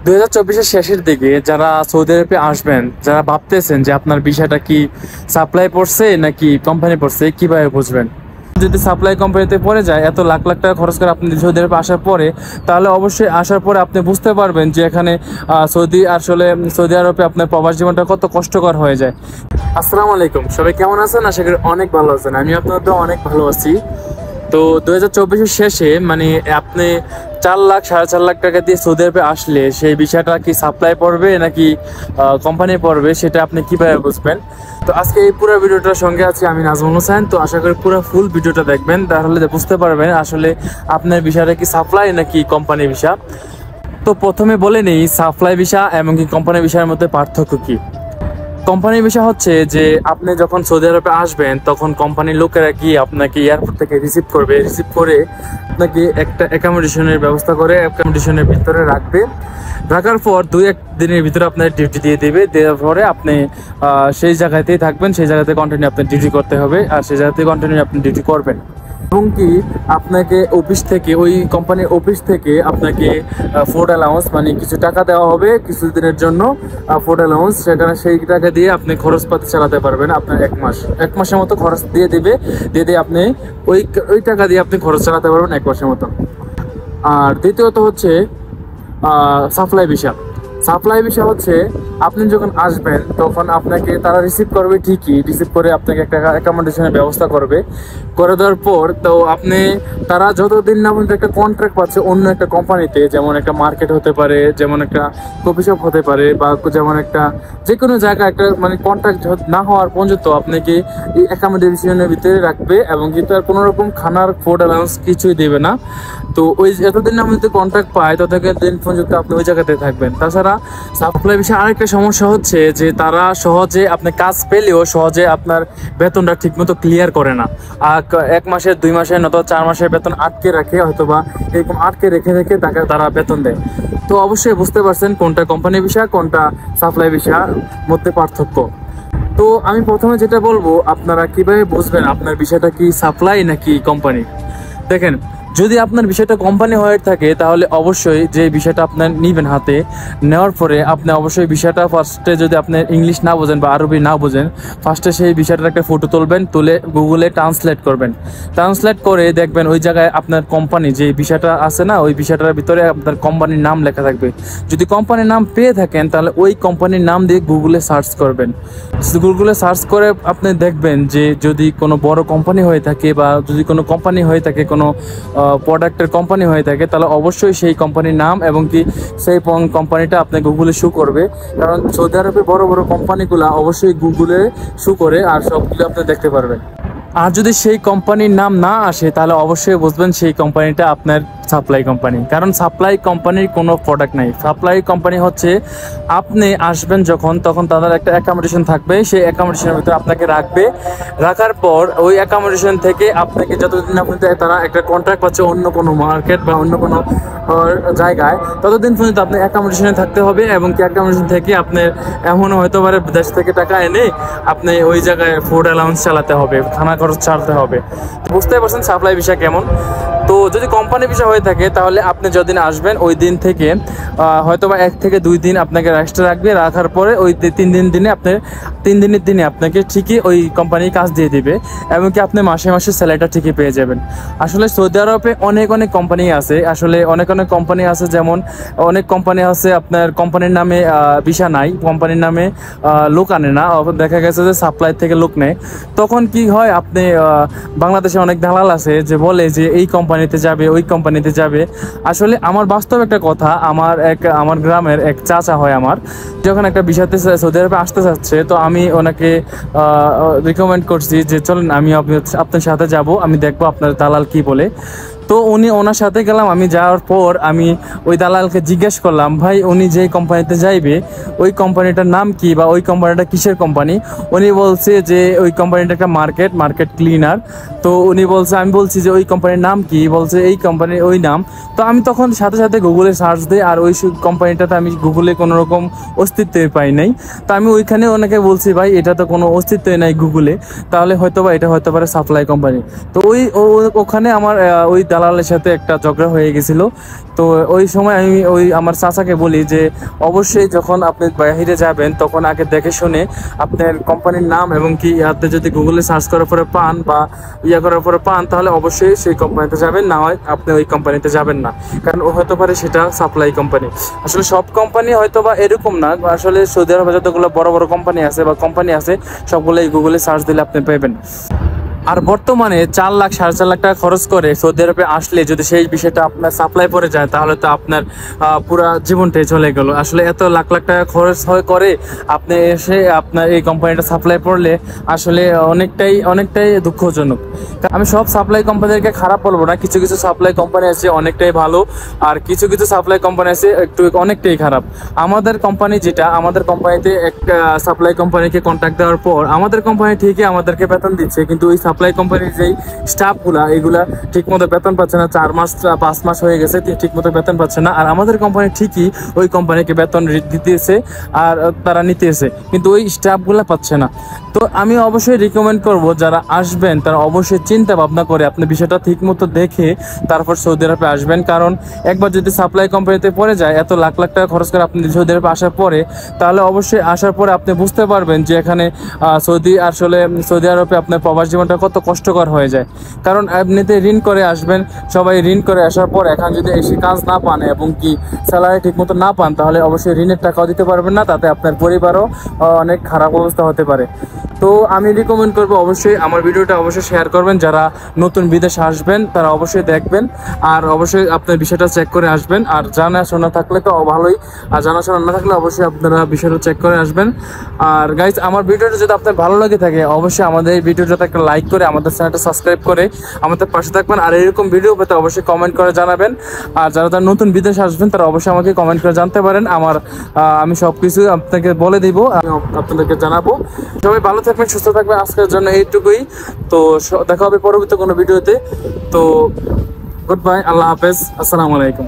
2024-এর শেষের দিকে যারা সৌদি আরবে আসবেন, যারা ভাবতেছেন যে আপনার বিষয়টা কি সাপ্লাই পড়ছে নাকি কোম্পানি পড়ছে, কিভাবে বুঝবেন? যদি সাপ্লাই কোম্পানিতে পড়ে যায়, এত লাখ লাখ টাকা খরচ করে আপনি সৌদি আরবে আসার পরে, তাহলে অবশ্যই আসার পরে আপনি বুঝতে পারবেন যে এখানে সৌদি আরবে আপনার প্রবাস জীবনটা কত কষ্টকর হয়ে যায়। আসসালামু আলাইকুম, সবাই কেমন আছেন? আশা করি অনেক ভালো আছেন। আমি আপনাদের অনেক ভালো আছি। তো 2024-এর শেষে মানে আপনি 4 লাখ 4.5 লাখ টাকা দিয়ে সৌদি আরবে আসলে সেই বিষয়টা কি সাপ্লাই পড়বে নাকি কোম্পানি পড়বে, সেটা আপনি কিভাবে বুঝবেন? তো আজকে এই পুরো ভিডিওটার সঙ্গে আছি আমি নাজমুল হোসেন। তো আশা করি পুরো ফুল ভিডিওটা দেখবেন, তাহলে বুঝতে পারবেন আসলে আপনার বিষয়টা কি সাপ্লাই নাকি কোম্পানি ভিসা। তো প্রথমে বলে নেই সাপ্লাই ভিসা এবং কি কোম্পানি ভিসার মধ্যে পার্থক্য কি। কোম্পানির বিষয় হচ্ছে যে আপনি যখন সৌদি আরবে আসবেন তখন কোম্পানির লোকেরা গিয়ে আপনাকে এয়ারপোর্ট থেকে রিসিভ করে আপনাকে একটা অ্যাকোমোডেশনের ব্যবস্থা করে অ্যাকোমোডেশনের ভিতরে রাখার পর 2-1 দিনের ভিতরে আপনার ডিউটি দিয়ে দেবে। দেওয়ার পরে আপনি সেই জায়গাতেই থাকবেন, সেই জায়গাতে কন্টিনিউ আপনার ডিউটি করতে হবে, আর সেই জায়গাতেই কন্টিনিউ আপনি ডিউটি করবেন। এবং কি আপনাকে ওই কোম্পানির অফিস থেকে আপনাকে ফুড অ্যালাউন্স মানে কিছু টাকা দেওয়া হবে কিছুদিনের জন্য, ফুড অ্যালাউন্স। সেখানে সেই টাকা দিয়ে আপনি খরচপাতি চালাতে পারবেন। আপনার এক মাসের মতো খরচ দিয়ে আপনি ওই টাকা দিয়ে আপনি খরচ চালাতে পারবেন 1 মাসের মতো। আর দ্বিতীয়ত হচ্ছে সাপ্লাই ভিসা হচ্ছে আপনি যখন আসবেন তখন আপনাকে তারা রিসিভ করবে, ঠিকই রিসিভ করে আপনাকে একটা অ্যাকোমোডেশনের ব্যবস্থা করে দেওয়ার পর তো তারা যতদিন না পর্যন্ত একটা কন্ট্রাক্ট পাচ্ছে অন্য একটা কোম্পানিতে, যেমন একটা মার্কেট হতে পারে, যেমন একটা কফি শপ হতে পারে, বা যেমন একটা যে কোনো জায়গায় একটা মানে কন্ট্রাক্ট না হওয়ার পর্যন্ত আপনাকে এই অ্যাকোমোডেশনের ভিতরে রাখবে এবং কিন্তু আর কোনো রকম খানার ফুড অ্যালাউন্স কিছুই দেবে না। তো ওই এতদিন না পর্যন্ত কন্ট্রাক্ট পায় ততদিন পর্যন্ত আপনি ওই জায়গাতে থাকবেন। তাছাড়া সাপ্লাই বিষয়ে আরেকটা সমস্যা হচ্ছে যে তারা সহজে আপনি কাজ পেলেও সহজে আপনার বেতনটা ঠিকমতো ক্লিয়ার করে না। আর 1 মাসের 2 মাসের নয়তো 4 মাসের বেতন আটকে রাখে, হয়তোবা এরকম আটকে রেখে তারা বেতন দেয়। তো অবশ্যই বুঝতে পারছেন কোনটা কোম্পানি বিষয় কোনটা সাপ্লাই বিষয়ের মধ্যে পার্থক্য। তো আমি প্রথমে যেটা বলবো, আপনারা কিভাবে বুঝবেন আপনার বিষয়টা কি সাপ্লাই নাকি কোম্পানি। দেখেন, যদি আপনার বিষয়টা কোম্পানি হয়ে থাকে তাহলে অবশ্যই যে বিষয়টা আপনার নিবেন হাতে নেওয়ার পরে আপনি অবশ্যই বিষয়টা ফার্স্টে, যদি আপনি ইংলিশ না বোঝেন বা আরবি না বোঝেন, ফার্স্টে সেই বিষয়টার একটা ফটো তুলে গুগলে ট্রান্সলেট করবেন। ট্রান্সলেট করে দেখবেন ওই জায়গায় আপনার কোম্পানি যে বিষয়টা আছে না, ওই বিষয়টার ভিতরে আপনার কোম্পানির নাম লেখা থাকবে। যদি কোম্পানির নাম পেয়ে থাকেন তাহলে ওই কোম্পানির নাম দিয়ে গুগলে সার্চ করবেন। গুগলে সার্চ করে আপনি দেখবেন যে যদি কোনো বড় কোম্পানি হয়ে থাকে বা যদি কোনো কোম্পানি হয়ে থাকে, কোনো প্রোডাক্টের কোম্পানি হয়ে থাকে, তাহলে অবশ্যই সেই কোম্পানির নাম এবং কি সেই কোম্পানিটা আপনি গুগলে শো করবে। কারণ সৌদি আরবে বড় বড় কোম্পানিগুলো অবশ্যই গুগলে শো করে, আর সবগুলো আপনি দেখতে পারবেন। আর যদি সেই কোম্পানির নাম না আসে তাহলে অবশ্যই বুঝবেন সেই কোম্পানিটা আপনার সাপ্লাই কোম্পানি। কারণ সাপ্লাই কোম্পানির কোনো প্রোডাক্ট নাই। সাপ্লাই কোম্পানি হচ্ছে আপনি আসবেন যখন, তখন তাদের একটা অ্যাকোমোডেশন থাকবে, সেই অ্যাকোমোডেশনের ভিতরে আপনাকে রাখার পর ওই অ্যাকোমোডেশন থেকে আপনাকে যতদিন না পর্যন্ত তারা একটা কন্ট্রাক্ট পাচ্ছে অন্য কোনো মার্কেট বা অন্য কোনো জায়গায়, ততদিন পর্যন্ত আপনি অ্যাকোমোডেশনে থাকতে হবে। এবং কি অ্যাকোমোডেশন থেকে আপনার এমনও হয়তো পারে দেশ থেকে টাকা এনে আপনি ওই জায়গায় ফুড অ্যালাউন্স চালাতে হবে, খানা খরচ চালাতে হবে। বুঝতেই পারছেন সাপ্লাই বিষয় কেমন। তো যদি কোম্পানি বিষয় হয়ে থাকে তাহলে আপনি যদিন আসবেন ওই দিন থেকে হয়তোবা 1 থেকে 2 দিন আপনাকে রেস্টে রাখার পরে ওই 3 দিনের দিনে আপনাকে ঠিকই ওই কোম্পানি কাজ দিয়ে দিবে এবং কি আপনি মাসে স্যালারিটা ঠিকই পেয়ে যাবেন। আসলে সৌদি আরবে অনেক কোম্পানি আছে, আসলে অনেক কোম্পানি আছে, যেমন অনেক কোম্পানি আছে আপনার কোম্পানির নামে ভিসা নাই, কোম্পানির নামে লোক আনে না, দেখা গেছে যে সাপ্লাই থেকে লোক নেয়। তখন কি হয়, আপনি বাংলাদেশে অনেক দালাল আছে যে বলে যে এই কোম্পানিতে যাবে ওই কোম্পানিতে যাবে। আসলে আমার বাস্তব একটা কথা, আমার গ্রামের এক চাচা হয় আমার, যখন একটা বিষয়তে সৌদি আরবে আসতে চাচ্ছে, তো আমি ওনাকে রিকমেন্ড করছি যে চলেন আমি আপনার সাথে যাব, আমি দেখবো আপনার দালাল কি বলে। তো ওনার সাথে গেলাম। আমি যাওয়ার পর আমি ওই দালালকে জিজ্ঞেস করলাম, ভাই উনি যেই কোম্পানিতে যাইবে ওই কোম্পানিটার নাম কি বা ওই কোম্পানিটা কিসের কোম্পানি। উনি বলছে যে ওই কোম্পানিটা একটা মার্কেট ক্লিনার। তো উনি বলছে, আমি বলছি যে ওই কোম্পানির নাম কি, বলছে এই কোম্পানির ওই নাম। তো আমি তখন সাথে গুগলে সার্চ দিই, আর ওই কোম্পানিটাতে আমি গুগলে কোনো রকম অস্তিত্বই পাই নাই। তো আমি ওইখানে ওনাকে বলছি, ভাই এটা তো কোনো অস্তিত্বই নাই গুগলে, তাহলে এটা হয়তো পারে সাপ্লাই কোম্পানি। তো ওখানে আমার ওই দালালের সাথে একটা ঝগড়া হয়ে গেছিল। তো ওই সময় আমি আমার চাচাকে বলি যে অবশ্যই যখন আপনি বাইরে যাবেন তখন আগে দেখে শুনে আপনার কোম্পানির নাম এবং কি আপনি যদি গুগলে সার্চ করার পরে পান বা করার পরে পান, তাহলে অবশ্যই সেই কোম্পানিতে যাবেন, না হয় আপনি ওই কোম্পানিতে যাবেন না। কারণ ও হতে পারে সেটা সাপ্লাই কোম্পানি। আসলে সব কোম্পানি হয়তো বা এরকম না, আসলে সৌদি আরবে যতগুলো বড় বড় কোম্পানি আছে বা কোম্পানি আছে সবগুলোই গুগলে সার্চ দিলে আপনি পাবেন। আর বর্তমানে 4 লাখ 4.5 লাখ টাকা খরচ করে সৌদি আরবে আসলে যদি সেই বিষয়টা আপনার সাপ্লাই পড়ে যায়, তাহলে তো আপনার পুরা জীবনটাই চলে গেল। আসলে এত লাখ লাখ টাকা খরচ করে আপনি এসে আপনার এই কোম্পানিটা সাপ্লাই পড়লে আসলে অনেকটাই দুঃখজনক। আমি সব সাপ্লাই কোম্পানিকে খারাপ বলবো না, কিছু কিছু সাপ্লাই কোম্পানি আছে অনেকটাই ভালো, আর কিছু কিছু সাপ্লাই কোম্পানি আছে অনেকটাই খারাপ। আমাদের কোম্পানি যেটা, আমাদের কোম্পানিতে একটা সাপ্লাই কোম্পানিকে কন্ট্যাক্ট দেওয়ার পর আমাদের কোম্পানি ঠিকই আমাদেরকে বেতন দিচ্ছে, কিন্তু ওই সাপ্লাই কোম্পানির যেই স্টাফগুলা এগুলা ঠিক মতো বেতন পাচ্ছে না। 4 মাস 5 মাস হয়ে গেছে ঠিক মতো বেতন পাচ্ছে না। আর আমাদের কোম্পানি ঠিকই ওই কোম্পানিকে বেতন দিতেছে আর তারা নিতেছে, কিন্তু ওই স্টাফগুলা পাচ্ছে না। তো আমি অবশ্যই রিকমেন্ড করব যারা আসবেন তারা অবশ্যই চিন্তা ভাবনা করে আপনি বিষয়টা ঠিক মতো দেখে তারপর সৌদি আরবে আসবেন। কারণ একবার যদি সাপ্লাই কোম্পানিতে পড়ে যায়, এত লাখ লাখ টাকা খরচ করে আপনি সৌদি আরবে আসার পরে, তাহলে অবশ্যই আসার পরে আপনি বুঝতে পারবেন যে এখানে সৌদি আরবে আপনার প্রবাস জীবনটা কত কষ্টকর হয়ে যায়। কারণ এমনিতে ঋণ করে আসবেন, সবাই ঋণ করে আসার পর এখন যদি এসে কাজ না পান এবং কি স্যালারি ঠিক মতো না পান, তাহলে অবশ্যই ঋণের টাকাও দিতে পারবেন না, তাতে আপনার পরিবারও অনেক খারাপ অবস্থা হতে পারে। তো আমি রিকমেন্ড করবো অবশ্যই আমার ভিডিওটা অবশ্যই শেয়ার করবেন। যারা নতুন বিদেশে আসবেন তারা অবশ্যই দেখবেন, আর অবশ্যই আপনার বিষয়টা চেক করে আসবেন। আর জানাশোনা থাকলে তো ভালোই, আর জানাশোনা না থাকলে অবশ্যই আপনারা বিষয়টা চেক করে আসবেন। আর গাইজ, আমার ভিডিওটা যদি আপনার ভালো লাগে থাকে অবশ্যই আমাদের এই ভিডিওটাতে একটা লাইক করে আমাদের চ্যানেলটা সাবস্ক্রাইব করে আমাদের পাশে থাকবেন। আর এরকম ভিডিও পেতে অবশ্যই কমেন্ট করে জানাবেন। আর যারা নতুন বিদেশে আসবেন তারা অবশ্যই আমাকে কমেন্ট করে জানতে পারেন। আমি সব কিছু আপনাকে বলে দিব, আমি আপনাদেরকে জানাবো। সবাই ভালো থাকবেন, সুস্থ থাকবেন। আজকের জন্য এইটুকুই। তো দেখা হবে পরবর্তী কোনো ভিডিওতে। তো গুড বাই, আল্লাহ হাফেজ, আসসালামু আলাইকুম।